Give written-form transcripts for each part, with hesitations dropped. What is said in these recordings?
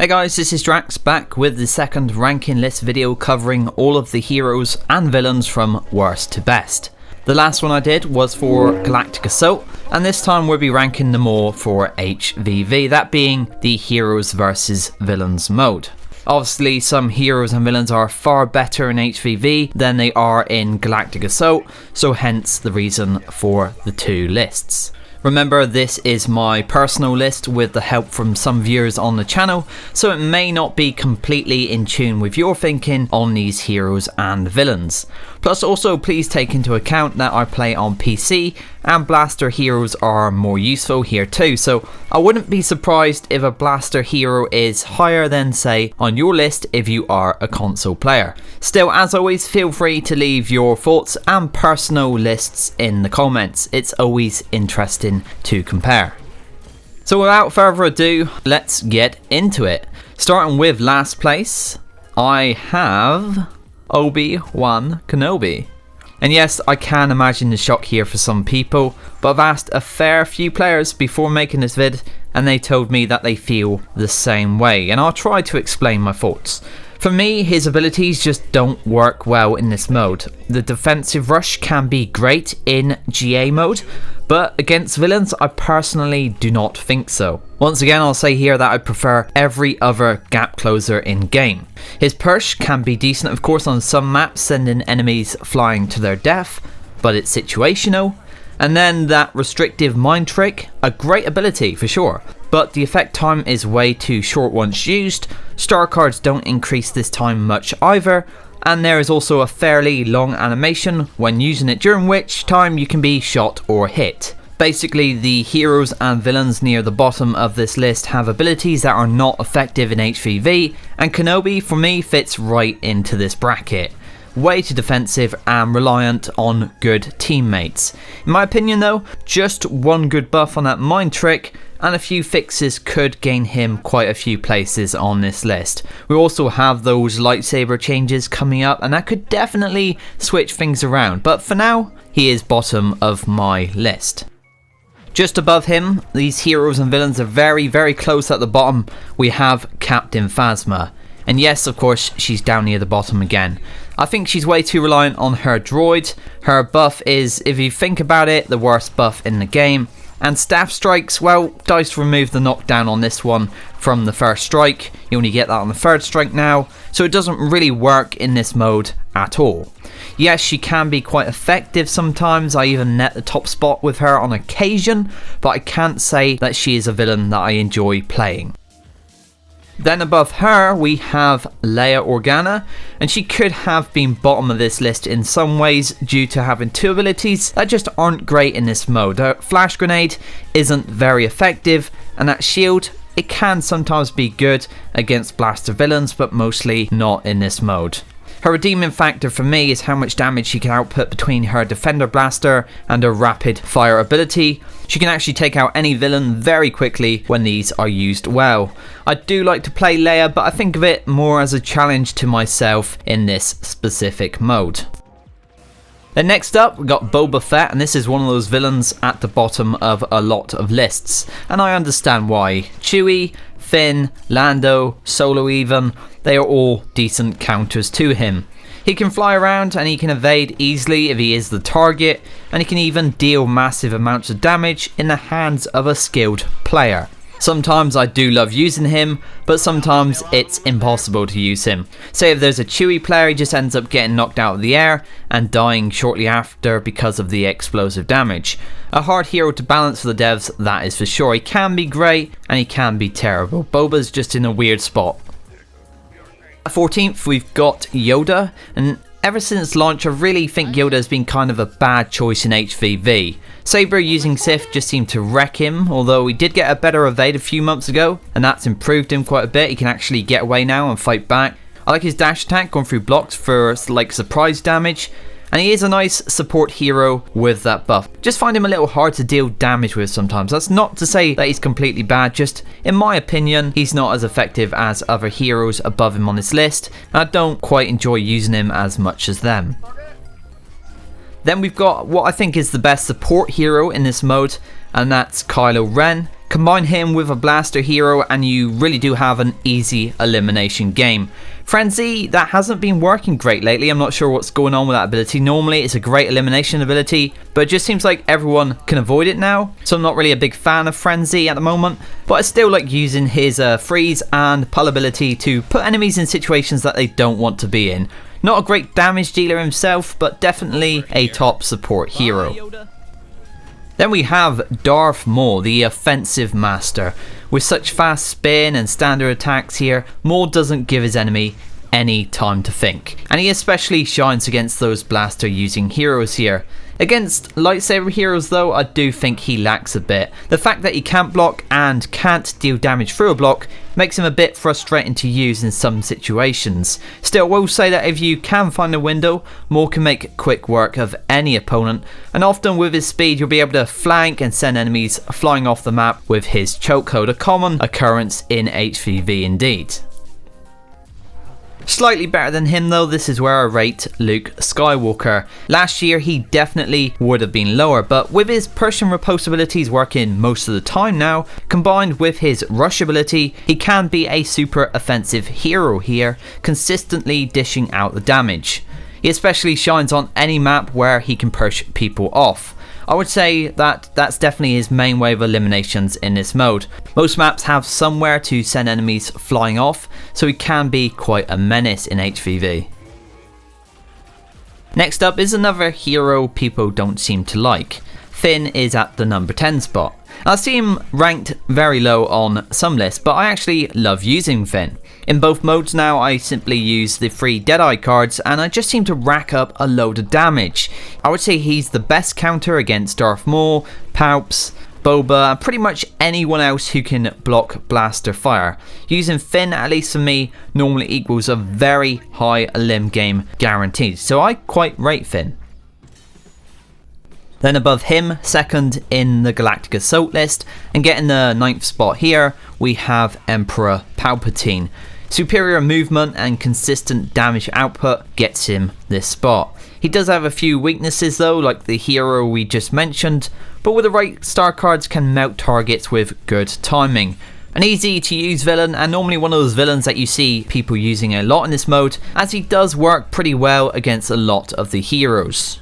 Hey guys, this is Drax back with the second ranking list video covering all of the heroes and villains from worst to best. The last one I did was for Galactic Assault, and this time we'll be ranking them all for HvV, that being the heroes versus villains mode. Obviously some heroes and villains are far better in HvV than they are in Galactic Assault, so hence the reason for the two lists. Remember, this is my personal list with the help from some viewers on the channel, so it may not be completely in tune with your thinking on these heroes and villains. Plus also please take into account that I play on PC and blaster heroes are more useful here too, so I wouldn't be surprised if a blaster hero is higher than say on your list if you are a console player. Still, as always, feel free to leave your thoughts and personal lists in the comments, it's always interesting to compare. So without further ado, let's get into it. Starting with last place, I have Obi-Wan Kenobi. And yes, I can imagine the shock here for some people, but I've asked a fair few players before making this vid and they told me that they feel the same way, and I'll try to explain my thoughts. For me, his abilities just don't work well in this mode. The defensive rush can be great in GA mode, but against villains I personally do not think so. Once again, I'll say here that I prefer every other gap closer in game. His push can be decent of course on some maps, sending enemies flying to their death, but it's situational. And then that restrictive mind trick, a great ability for sure, but the effect time is way too short once used. Star cards don't increase this time much either, and there is also a fairly long animation when using it, during which time you can be shot or hit. Basically, the heroes and villains near the bottom of this list have abilities that are not effective in HvV, and Kenobi for me fits right into this bracket. Way too defensive and reliant on good teammates. In my opinion though, just one good buff on that mind trick and a few fixes could gain him quite a few places on this list. We also have those lightsaber changes coming up and that could definitely switch things around, but for now he is bottom of my list. Just above him, these heroes and villains are very close at the bottom. We have Captain Phasma. And yes, of course, she's down near the bottom again. I think she's way too reliant on her droid. Her buff is, if you think about it, the worst buff in the game. And staff strikes, well, DICE removed the knockdown on this one from the first strike. You only get that on the third strike now, so it doesn't really work in this mode at all. Yes, she can be quite effective sometimes. I even net the top spot with her on occasion, but I can't say that she is a villain that I enjoy playing. Then above her we have Leia Organa, and she could have been bottom of this list in some ways due to having two abilities that just aren't great in this mode. Her flash grenade isn't very effective, and that shield, it can sometimes be good against blaster villains, but mostly not in this mode. Her redeeming factor for me is how much damage she can output between her Defender Blaster and her Rapid Fire ability. She can actually take out any villain very quickly when these are used well. I do like to play Leia, but I think of it more as a challenge to myself in this specific mode. Then next up we got Boba Fett, and this is one of those villains at the bottom of a lot of lists, and I understand why. Chewie, Finn, Lando, Solo even, they are all decent counters to him. He can fly around and he can evade easily if he is the target, and he can even deal massive amounts of damage in the hands of a skilled player. Sometimes I do love using him, but sometimes it's impossible to use him. Say if there's a Chewie player, he just ends up getting knocked out of the air and dying shortly after because of the explosive damage. A hard hero to balance for the devs, that is for sure. He can be great and he can be terrible. Boba's just in a weird spot. At 14th we've got Yoda, and ever since launch I really think Yoda has been kind of a bad choice in HvV. Saber using Sith just seemed to wreck him, although he did get a better evade a few months ago and that's improved him quite a bit. He can actually get away now and fight back. I like his dash attack going through blocks for like surprise damage, and he is a nice support hero with that buff. Just find him a little hard to deal damage with sometimes. That's not to say that he's completely bad, just in my opinion he's not as effective as other heroes above him on this list, and I don't quite enjoy using him as much as them. Then we've got what I think is the best support hero in this mode, and that's Klee Ren. Combine him with a blaster hero and you really do have an easy elimination game. Frenzy, that hasn't been working great lately. I'm not sure what's going on with that ability. Normally it's a great elimination ability, but it just seems like everyone can avoid it now. So I'm not really a big fan of Frenzy at the moment, but I still like using his freeze and pull ability to put enemies in situations that they don't want to be in. Not a great damage dealer himself, but definitely a top support hero. Then we have Darth Maul, the offensive master. With such fast spin and standard attacks here, Maul doesn't give his enemy any time to think. And he especially shines against those blaster using heroes here. Against lightsaber heroes though, I do think he lacks a bit. The fact that he can't block and can't deal damage through a block makes him a bit frustrating to use in some situations. Still, I will say that if you can find a window, Maul can make quick work of any opponent, and often with his speed you'll be able to flank and send enemies flying off the map with his chokehold, a common occurrence in HvV indeed. Slightly better than him though, this is where I rate Luke Skywalker. Last year he definitely would have been lower, but with his push and riposte abilities working most of the time now, combined with his rush ability, he can be a super offensive hero here, consistently dishing out the damage. He especially shines on any map where he can push people off. I would say that that's definitely his main way of eliminations in this mode. Most maps have somewhere to send enemies flying off, so he can be quite a menace in HvV. Next up is another hero people don't seem to like. Finn is at the number 10 spot. I see him ranked very low on some lists, but I actually love using Finn. In both modes now I simply use the free Deadeye cards and I just seem to rack up a load of damage. I would say he's the best counter against Darth Maul, Palps, Boba, and pretty much anyone else who can block blaster fire. Using Finn, at least for me, normally equals a very high limb game guaranteed, so I quite rate Finn. Then above him, second in the Galactic Assault list, and getting the 9th spot here, we have Emperor Palpatine. Superior movement and consistent damage output gets him this spot. He does have a few weaknesses though, like the hero we just mentioned, but with the right star cards can melt targets with good timing. An easy to use villain, and normally one of those villains that you see people using a lot in this mode, as he does work pretty well against a lot of the heroes.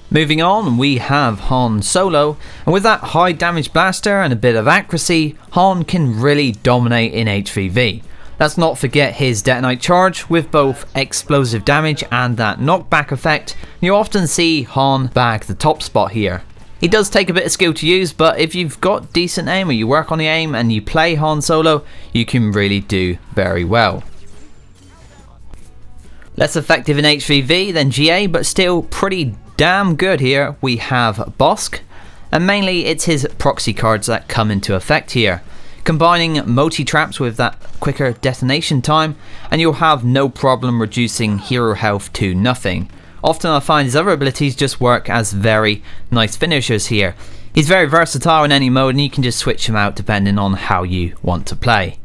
Moving on, we have Han Solo, and with that high damage blaster and a bit of accuracy, Han can really dominate in HvV. Let's not forget his detonite charge with both explosive damage and that knockback effect. You often see Han bag the top spot here. He does take a bit of skill to use, but if you've got decent aim or you work on the aim and you play Han Solo, you can really do very well. Less effective in HvV than GA, but still pretty damn good here, we have Bossk, and mainly it's his proxy cards that come into effect here. Combining multi-traps with that quicker detonation time, and you'll have no problem reducing hero health to nothing. Often I find his other abilities just work as very nice finishers here. He's very versatile in any mode and you can just switch him out depending on how you want to play.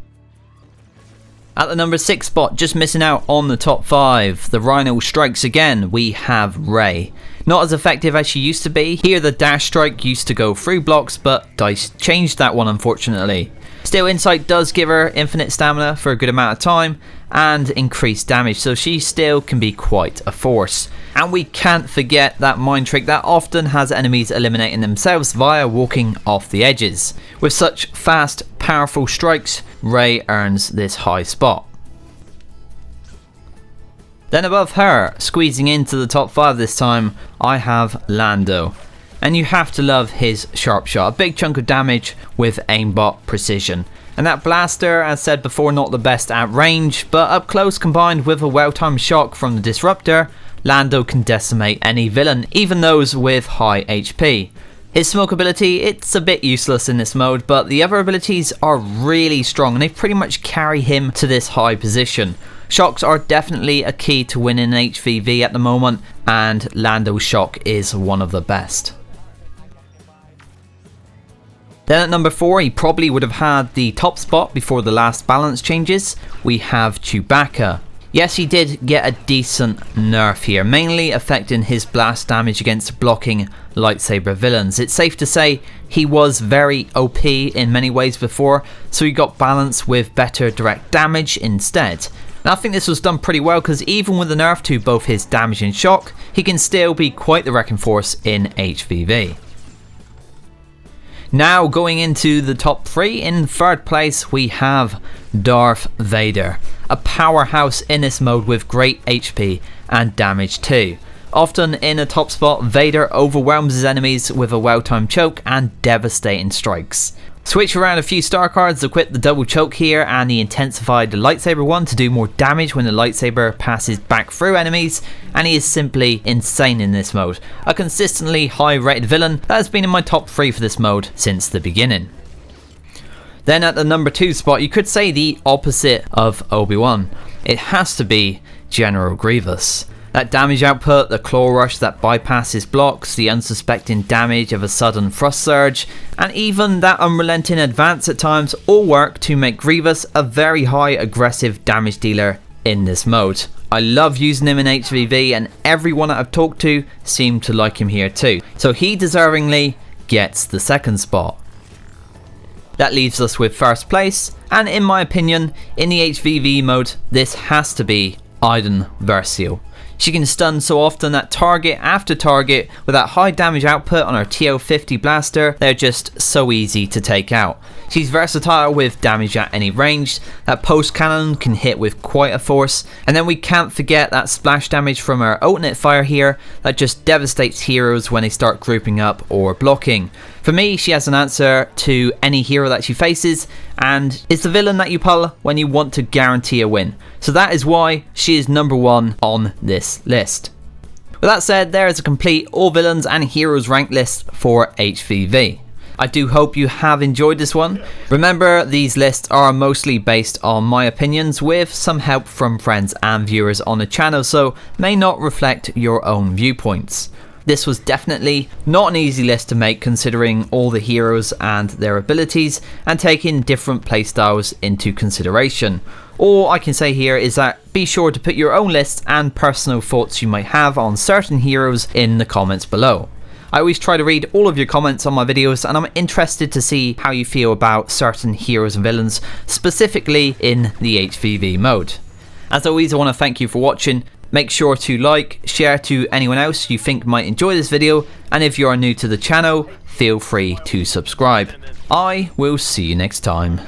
At the number 6 spot, just missing out on the top 5, the Rhino strikes again, we have Rey. Not as effective as she used to be. Here the dash strike used to go through blocks, but DICE changed that one unfortunately. Still, Insight does give her infinite stamina for a good amount of time and increased damage, so she still can be quite a force. And we can't forget that mind trick that often has enemies eliminating themselves via walking off the edges. With such fast, powerful strikes, Rey earns this high spot. Then above her, squeezing into the top 5 this time, I have Lando. And you have to love his sharp shot, a big chunk of damage with aimbot precision. And that blaster, as said before, not the best at range, but up close combined with a well-timed shock from the disruptor, Lando can decimate any villain, even those with high HP. His smoke ability, it's a bit useless in this mode, but the other abilities are really strong and they pretty much carry him to this high position. Shocks are definitely a key to winning HvV at the moment, and Lando's shock is one of the best. Then at number 4, he probably would have had the top spot before the last balance changes, we have Chewbacca. Yes, he did get a decent nerf here, mainly affecting his blast damage against blocking lightsaber villains. It's safe to say he was very OP in many ways before, so he got balance with better direct damage instead. And I think this was done pretty well, because even with the nerf to both his damage and shock, he can still be quite the wrecking force in HvV. Now going into the top 3, in third place we have Darth Vader, a powerhouse in this mode with great HP and damage too. Often in a top spot, Vader overwhelms his enemies with a well-timed choke and devastating strikes. Switch around a few star cards, equip the double choke here and the intensified lightsaber one to do more damage when the lightsaber passes back through enemies, and he is simply insane in this mode. A consistently high rated villain that has been in my top 3 for this mode since the beginning. Then at the number 2 spot, you could say the opposite of ObiWan. It has to be General Grievous. That damage output, the claw rush that bypasses blocks, the unsuspecting damage of a sudden thrust surge, and even that unrelenting advance at times all work to make Grievous a very high aggressive damage dealer in this mode. I love using him in HvV, and everyone that I've talked to seemed to like him here too, so he deservingly gets the second spot. That leaves us with first place, and in my opinion, in the HvV mode, this has to be Iden Versio. She can stun so often that target after target with that high damage output on her TO50 blaster, they're just so easy to take out. She's versatile with damage at any range, that post cannon can hit with quite a force, and then we can't forget that splash damage from her alternate fire here that just devastates heroes when they start grouping up or blocking. For me, she has an answer to any hero that she faces, and is the villain that you pull when you want to guarantee a win. So that is why she is number 1 on this list. With that said, there is a complete all villains and heroes rank list for HvV. I do hope you have enjoyed this one. Remember, these lists are mostly based on my opinions with some help from friends and viewers on the channel, so may not reflect your own viewpoints. This was definitely not an easy list to make, considering all the heroes and their abilities and taking different playstyles into consideration. All I can say here is that be sure to put your own lists and personal thoughts you might have on certain heroes in the comments below. I always try to read all of your comments on my videos, and I'm interested to see how you feel about certain heroes and villains, specifically in the HvV mode. As always, I want to thank you for watching. Make sure to like, share to anyone else you think might enjoy this video, and if you are new to the channel, feel free to subscribe. I will see you next time.